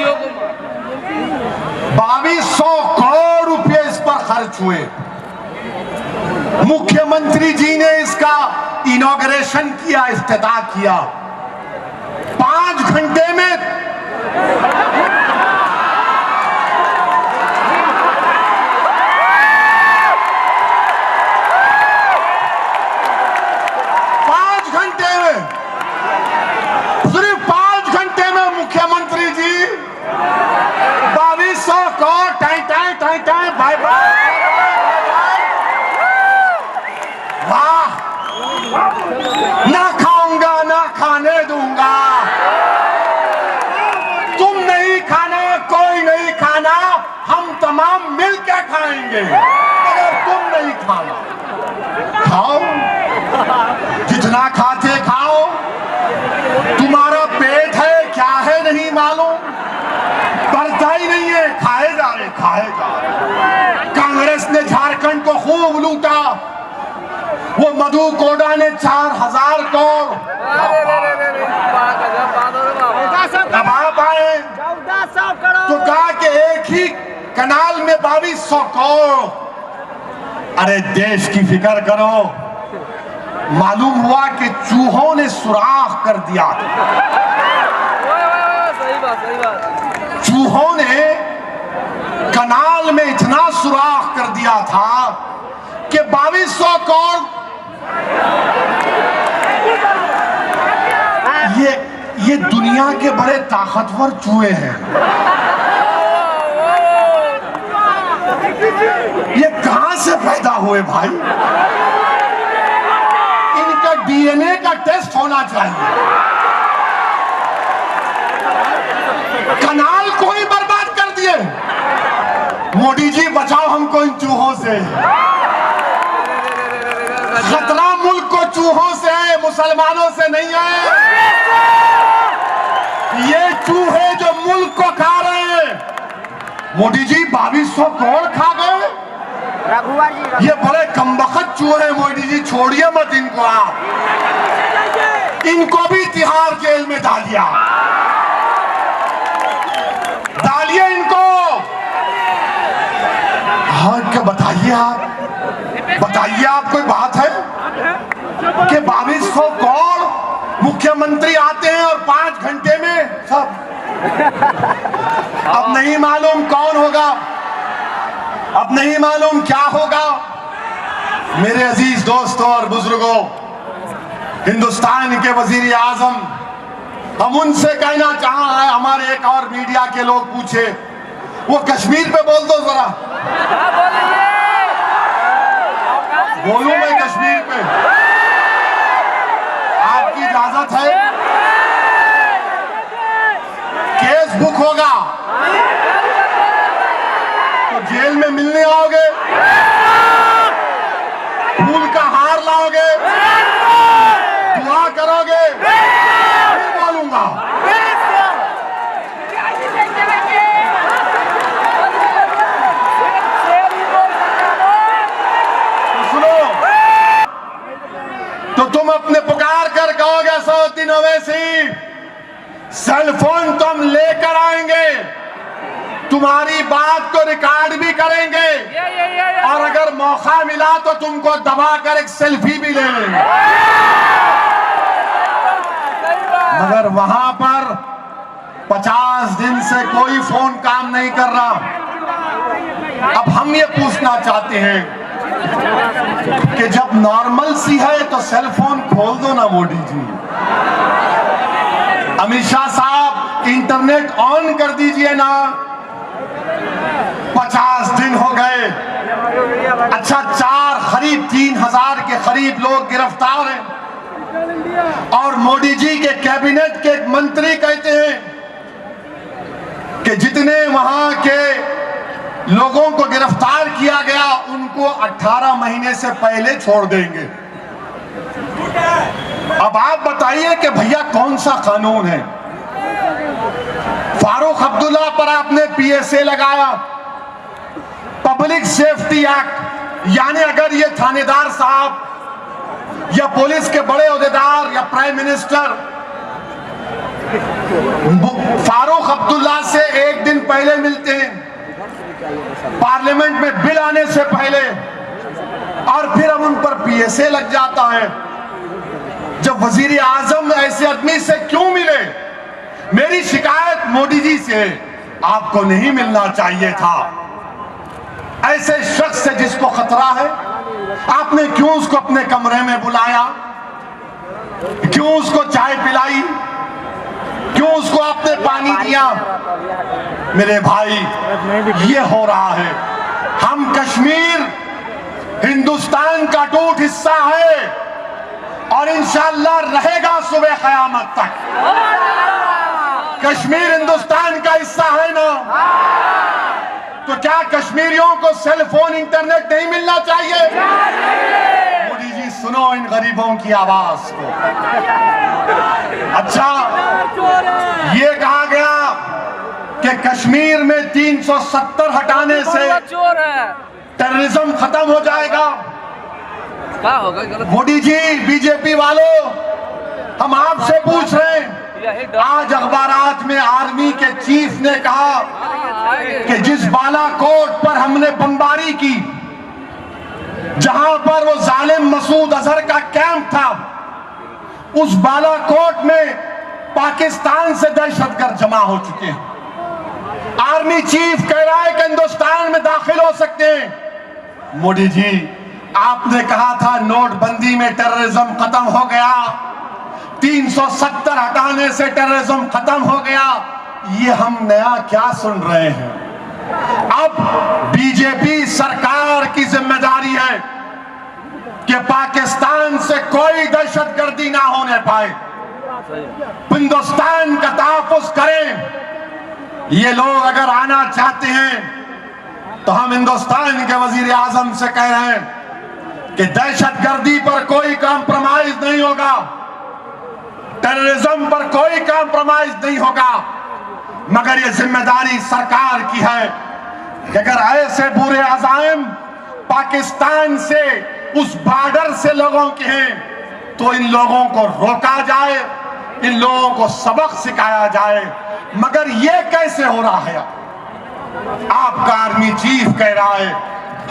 2200 करोड़ रुपए इस पर खर्च हुए। मुख्यमंत्री जी ने इसका इनॉग्रेशन किया, इफ्तिताह किया। 5 घंटे में 5 घंटे में, सिर्फ 5 घंटे में मुख्यमंत्री जी 2200 करोड़ टाई टाई टाई टाई बाय बाय। वाह, ना खाऊंगा ना खाने दूंगा। तुम नहीं खाना, कोई नहीं खाना, हम तमाम मिलकर खाएंगे। अगर तुम नहीं खाना, खाओ, जितना खाते खाओ। तुम्हारा पेट है क्या है नहीं मालूम, बढ़ता ही नहीं है, खाए जा रहे, खाए जा रहे। कांग्रेस ने झारखंड को खूब लूटा। वो मधु कोड़ा ने 4000 करोड़। अब आप आए तो कहा कि एक ही कनाल में 2200 करोड़। अरे देश की फिक्र करो, मालूम हुआ कि चूहों ने सुराख कर दिया। सही बात। चूहों ने कनाल में इतना सुराख कर दिया था कि 2200 करोड़ ये दुनिया के बड़े ताकतवर चूहे हैं। ये कहां से पैदा हुए भाई? इनका डीएनए का टेस्ट होना चाहिए। कनाल को ही बर्बाद कर दिए। मोदी जी बचाओ हमको इन चूहों से। खतरा मुल्क को चूहों से है, मुसलमानों से नहीं है। ये चूहे जो मुल्क को खा रहे हैं। मोदी जी 2200 करोड़ खा गए। ये बड़े कमबख्त चूहे। मोदी जी छोड़िए मत इनको, आप इनको भी तिहाड़ जेल में डालिए इनको। हाँ, क्या बताइए आप कोई बात है कि 2200 करोड़ मुख्यमंत्री आते हैं और 5 घंटे में सब। अब नहीं मालूम कौन होगा, अब नहीं मालूम क्या होगा। मेरे अजीज दोस्तों और बुजुर्गों, हिंदुस्तान के वजीर आजम, हम उनसे कहना चाह रहे हैं, हमारे एक और मीडिया के लोग पूछे, वो कश्मीर पे बोल दो जरा। बोलूं मैं कश्मीर पे? आपकी इजाजत है? केस बुक होगा तो जेल में मिलने आओगे, फूल का हार लाओगे, दुआ करोगे, फिर बोलूंगा। तो तुम अपने पुकार कर कहोगे असदुद्दीन ओवैसी, सेल फोन तो हम लेकर आएंगे, तुम्हारी बात को रिकॉर्ड भी करेंगे, और अगर मौका मिला तो तुमको दबाकर एक सेल्फी भी ले लेंगे। मगर वहां पर 50 दिन से कोई फोन काम नहीं कर रहा। अब हम ये पूछना चाहते हैं कि जब नॉर्मल सी है तो सेल फोन खोल दो ना मोदी जी। अमित शाह साहब, इंटरनेट ऑन कर दीजिए ना। 50 दिन हो गए। अच्छा, 3,000 के करीब लोग गिरफ्तार हैं, और मोदी जी के कैबिनेट के एक मंत्री कहते हैं कि जितने वहां के लोगों को गिरफ्तार किया गया उनको 18 महीने से पहले छोड़ देंगे। अब आप बताइए कि भैया कौन सा कानून है? फारूक अब्दुल्ला पर आपने पीएसए लगाया, पब्लिक सेफ्टी एक्ट, यानी अगर ये थानेदार साहब या पुलिस के बड़े ओहदेदार या प्राइम मिनिस्टर फारूक अब्दुल्ला से एक दिन पहले मिलते हैं, पार्लियामेंट में बिल आने से पहले, और फिर अब उन पर पीएसए लग जाता है। जब वजीर आजम ऐसे आदमी से क्यों मिले? मेरी शिकायत मोदी जी से, आपको नहीं मिलना चाहिए था। ऐसे शख्स से जिसको खतरा है, आपने क्यों उसको अपने कमरे में बुलाया? क्यों उसको चाय पिलाई? क्यों उसको आपने पानी दिया? मेरे भाई, ये हो रहा है। हम कश्मीर हिंदुस्तान का टूट हिस्सा है, और इंशाअल्लाह रहेगा सुबह क़यामत तक। कश्मीर हिंदुस्तान का हिस्सा है ना, तो क्या कश्मीरियों को सेल फोन, इंटरनेट नहीं मिलना चाहिए? मोदी जी, सुनो इन गरीबों की आवाज को। अच्छा, ये कहा गया कि कश्मीर में 370 हटाने से टेररिज्म खत्म हो जाएगा। मोदी जी, बीजेपी वालों, हम आपसे पूछ रहे हैं, आज अखबारात में आर्मी के चीफ ने कहा कि जिस बालाकोट पर हमने बमबारी की, जहां पर वो जालिम मसूद अजहर का कैंप था, उस बालाकोट में पाकिस्तान से दहशतगर्द जमा हो चुके हैं। आर्मी चीफ कह रहा है कि हिंदुस्तान में दाखिल हो सकते हैं। मोदी जी, आपने कहा था नोटबंदी में टेररिज्म खत्म हो गया, 370 हटाने से टेररिज्म खत्म हो गया। ये हम नया क्या सुन रहे हैं? अब बीजेपी सरकार की जिम्मेदारी है कि पाकिस्तान से कोई दहशतगर्दी ना होने पाए, हिंदुस्तान का तहफ्फुज़ करें। ये लोग अगर आना चाहते हैं तो हम हिंदुस्तान के वजीर आजम से कह रहे हैं कि दहशतगर्दी पर कोई कॉम्प्रोमाइज नहीं होगा, टेररिज्म पर कोई कॉम्प्रोमाइज नहीं होगा। मगर ये जिम्मेदारी सरकार की है कि अगर ऐसे बुरे अज़ाइम पाकिस्तान से, उस बॉर्डर से लोगों के हैं, तो इन लोगों को रोका जाए, इन लोगों को सबक सिखाया जाए। मगर ये कैसे हो रहा है? आपका आर्मी चीफ कह रहा है,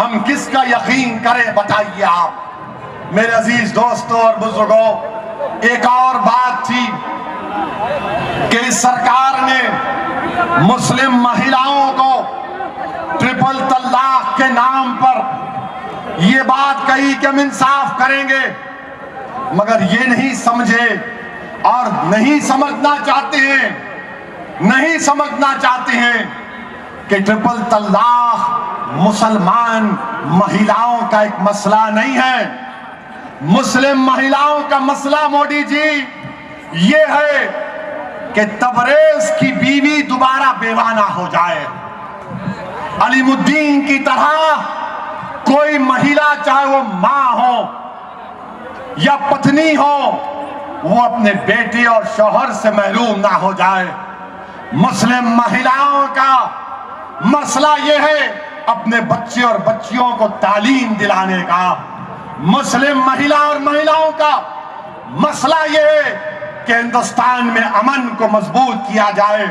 हम किसका यकीन करें, बताइए आप। मेरे अजीज दोस्तों और बुजुर्गों, एक और बात थी कि इस सरकार ने मुस्लिम महिलाओं को ट्रिपल तलाक के नाम पर ये बात कही कि हम इंसाफ करेंगे, मगर ये नहीं समझे और नहीं समझना चाहते हैं कि ट्रिपल तलाक मुसलमान महिलाओं का एक मसला नहीं है। मुस्लिम महिलाओं का मसला मोदी जी ये है कि तबरेज की बीवी दोबारा बेवाना हो जाए। अलीमुद्दीन की तरह कोई महिला, चाहे वो मां हो या पत्नी हो, वो अपने बेटे और शौहर से महरूम ना हो जाए। मुस्लिम महिलाओं का मसला ये है अपने बच्चे और बच्चियों को तालीम दिलाने का। मुस्लिम महिला और महिलाओं का मसला ये है कि हिंदुस्तान में अमन को मजबूत किया जाए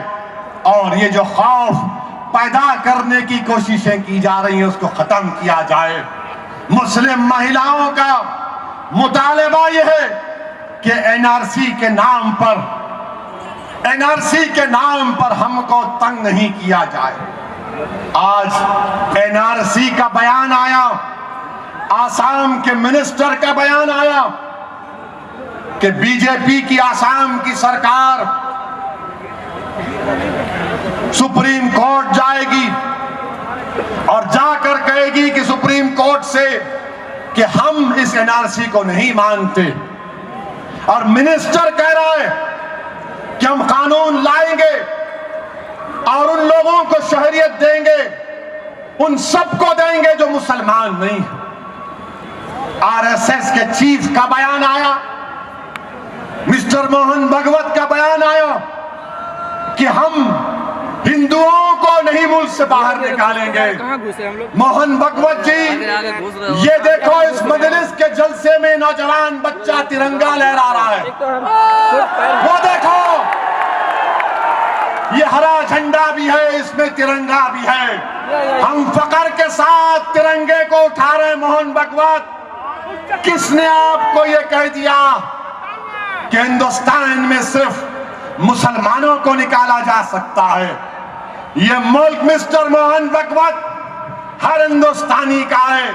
और ये जो खौफ पैदा करने की कोशिशें की जा रही हैं उसको खत्म किया जाए। मुस्लिम महिलाओं का मुतालबा ये है कि एनआरसी के नाम पर हमको तंग नहीं किया जाए। आज एनआरसी का बयान आया, आसाम के मिनिस्टर का बयान आया कि बीजेपी की आसाम की सरकार सुप्रीम कोर्ट जाएगी और जाकर कहेगी कि सुप्रीम कोर्ट से कि हम इस एनआरसी को नहीं मानते। और मिनिस्टर कह रहा है कि हम कानून लाएंगे और उन लोगों को शहरियत देंगे, उन सबको देंगे जो मुसलमान नहीं है। आरएसएस के चीफ का बयान आया, मिस्टर मोहन भगवत का बयान आया कि हम हिंदुओं को नहीं मुल्क से बाहर निकालेंगे। कहाँ घुसे हम लोग? मोहन भगवत जी, ये देखो इस मजलिस के जलसे में नौजवान बच्चा तिरंगा लहरा रहा है, वो देखो ये हरा झंडा भी है, इसमें तिरंगा भी है। हम फख्र के साथ तिरंगे को उठा रहे। मोहन भगवत, किसने आपको ये कह दिया कि हिंदुस्तान में सिर्फ मुसलमानों को निकाला जा सकता है? ये मुल्क मिस्टर मोहन भगवत हर हिंदुस्तानी का है।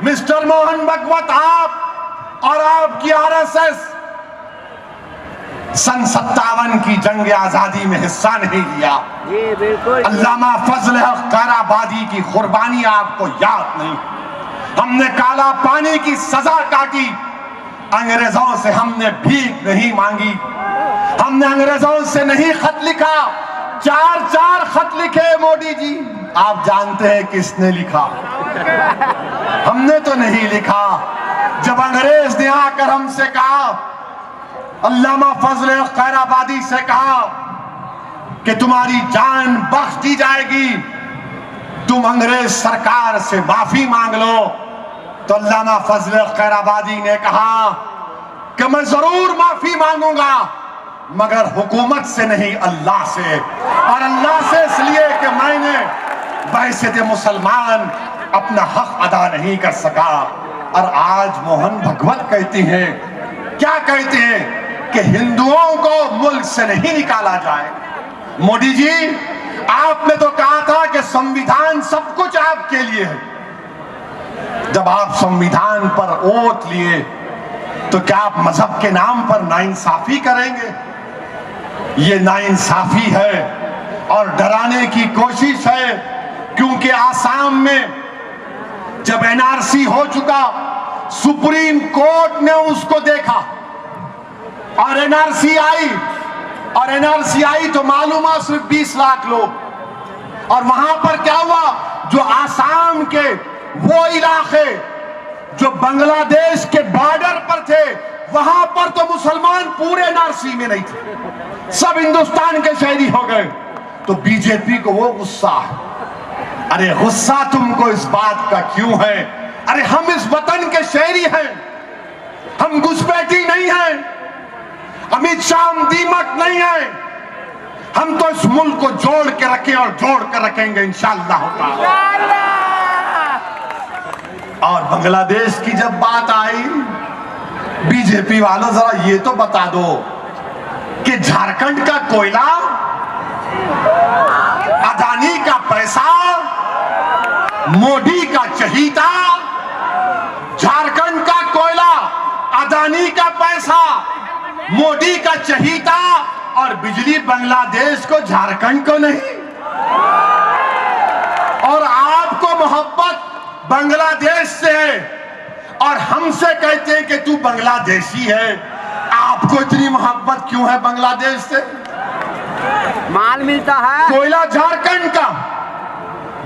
मिस्टर मोहन भगवत, आप और आपकी आरएसएस सन 57 की जंग आजादी में हिस्सा नहीं लिया। अल्लामा फजल हक काराबादी की कुर्बानी आपको याद नहीं। हमने काला पानी की सजा काटी, अंग्रेजों से हमने भीख नहीं मांगी, हमने अंग्रेजों से नहीं खत लिखा। 4 खत लिखे मोदी जी, आप जानते हैं किसने लिखा? हमने तो नहीं लिखा। जब अंग्रेज ने आकर हमसे कहा, अल्लामा फजल खैराबादी से कहा कि तुम्हारी जान बख्श दी जाएगी, तुम अंग्रेज सरकार से माफी मांग लो, तो अल्लामा फजल खैराबादी ने कहा कि मैं जरूर माफी मांगूंगा, मगर हुकूमत से नहीं, अल्लाह से। और अल्लाह से इसलिए कि मैंने बहसियत मुसलमान अपना हक अदा नहीं कर सका। और आज मोहन भगवत कहती हैं, क्या कहते हैं कि हिंदुओं को मुल्क से नहीं निकाला जाए। मोदी जी, आपने तो कहा था कि संविधान सब कुछ आपके लिए है। जब आप संविधान पर ओट लिए तो क्या आप मजहब के नाम पर नाइंसाफी करेंगे? ये नाइंसाफी है और डराने की कोशिश है, क्योंकि आसाम में जब एनआरसी हो चुका, सुप्रीम कोर्ट ने उसको देखा और एनआरसी आई तो मालूम है सिर्फ 20 लाख लोग। और वहां पर क्या हुआ, जो आसाम के वो इलाके जो बांग्लादेश के बॉर्डर पर थे, वहां पर तो मुसलमान पूरे एनआरसी में नहीं थे, सब हिंदुस्तान के शहरी हो गए। तो बीजेपी को वो गुस्सा है। अरे गुस्सा तुमको इस बात का क्यों है? अरे हम इस वतन के शहरी हैं, हम घुसपैठी नहीं हैं, अमित शाह दीमक नहीं है। हम तो इस मुल्क को जोड़ के रखे और जोड़ कर रखेंगे इंशाअल्लाह ताला। और बांग्लादेश की जब बात आई, बीजेपी वालों जरा ये तो बता दो कि झारखंड का कोयला, अदानी का पैसा, मोदी का चहीता, झारखंड का कोयला, अदानी का पैसा, मोदी का चहीता, और बिजली बांग्लादेश को, झारखंड को नहीं। और आपको मोहब्बत बांग्लादेश से है और हमसे कहते हैं कि तू बांग्लादेशी है। आपको इतनी मोहब्बत क्यों है बांग्लादेश से? माल मिलता है, कोयला झारखंड का,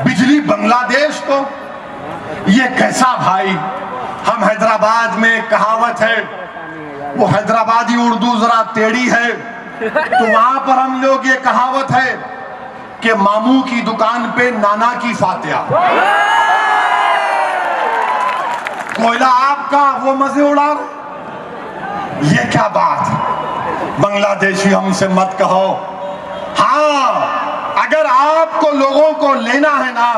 बिजली बांग्लादेश को। ये कैसा भाई? हम हैदराबाद में कहावत है, वो हैदराबादी उर्दू जरा टेढ़ी है, तो वहां पर हम लोग ये कहावत है कि मामू की दुकान पे नाना की फातिहा। कोयला आपका, वो मजे उड़ा रहे। ये क्या बात? बांग्लादेशी हमसे मत कहो। हाँ, अगर आपको लोगों को लेना है ना,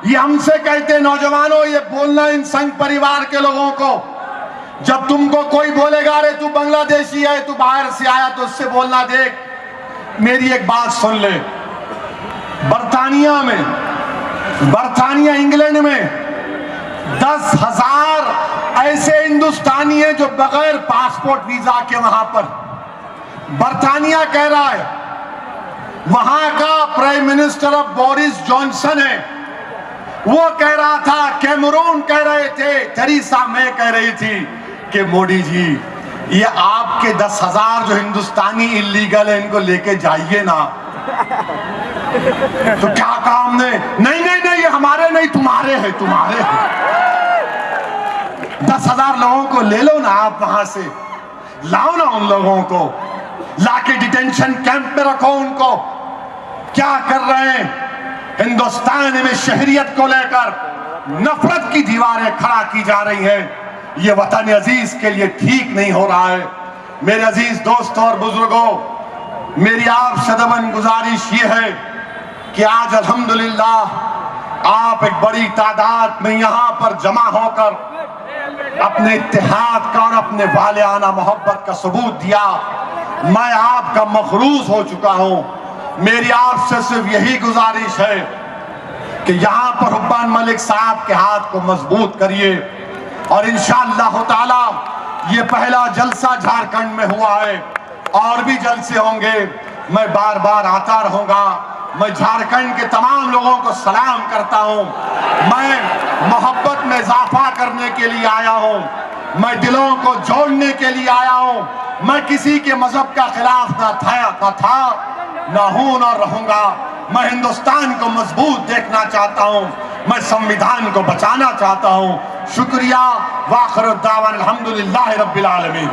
ये हमसे कहते नौजवानों, ये बोलना इन संघ परिवार के लोगों को, जब तुमको कोई बोलेगा अरे तू बांग्लादेशी है, तू बाहर से आया, तो उससे बोलना, देख मेरी एक बात सुन ले, बर्तानिया इंग्लैंड में 10,000 ऐसे हिंदुस्तानी हैं जो बगैर पासपोर्ट वीजा के वहां पर, बर्तानिया कह रहा है, वहां का प्राइम मिनिस्टर अब बोरिस जॉनसन है, वो कह रहा था, कैमरून कह रहे थे, थेरेसा मे कह रही थी कि मोदी जी, ये आपके 10,000 जो हिंदुस्तानी इलीगल है, इनको लेके जाइए ना। तो क्या काम ने? नहीं नहीं नहीं, ये हमारे नहीं, तुम्हारे हैं, तुम्हारे हैं। 10,000 लोगों को ले लो ना आप, वहां से लाओ ना उन लोगों को, लाके डिटेंशन कैंप में रखो उनको। क्या कर रहे हैं? हिंदुस्तान में शहरियत को लेकर नफरत की दीवारें खड़ा की जा रही हैं। ये वतन अजीज के लिए ठीक नहीं हो रहा है। मेरे अजीज दोस्तों और बुजुर्गों, मेरी आपसे दमन गुजारिश ये है कि आज अल्हम्दुलिल्लाह आप एक बड़ी तादाद में यहाँ पर जमा होकर अपने इत्तेहाद का और अपने वालियाना मोहब्बत का सबूत दिया। मैं आपका मखरूज हो चुका हूँ। मेरी आपसे सिर्फ यही गुजारिश है कि यहाँ पर हुब्बान मलिक साहब के हाथ को मजबूत करिए, और इंशाअल्लाह ताला ये पहला जलसा झारखंड में हुआ है, और भी जलसे होंगे। मैं बार बार आता रहूंगा। मैं झारखंड के तमाम लोगों को सलाम करता हूं। मैं मोहब्बत में इजाफा करने के लिए आया हूं, मैं दिलों को जोड़ने के लिए आया हूं। मैं किसी के मजहब का खिलाफ ना था, ना हूं, ना रहूंगा। मैं हिंदुस्तान को मजबूत देखना चाहता हूं, मैं संविधान को बचाना चाहता हूं। शुक्रिया। वाखिर दावाना अल्हम्दुलिल्लाहि रब्बिल आलमीन।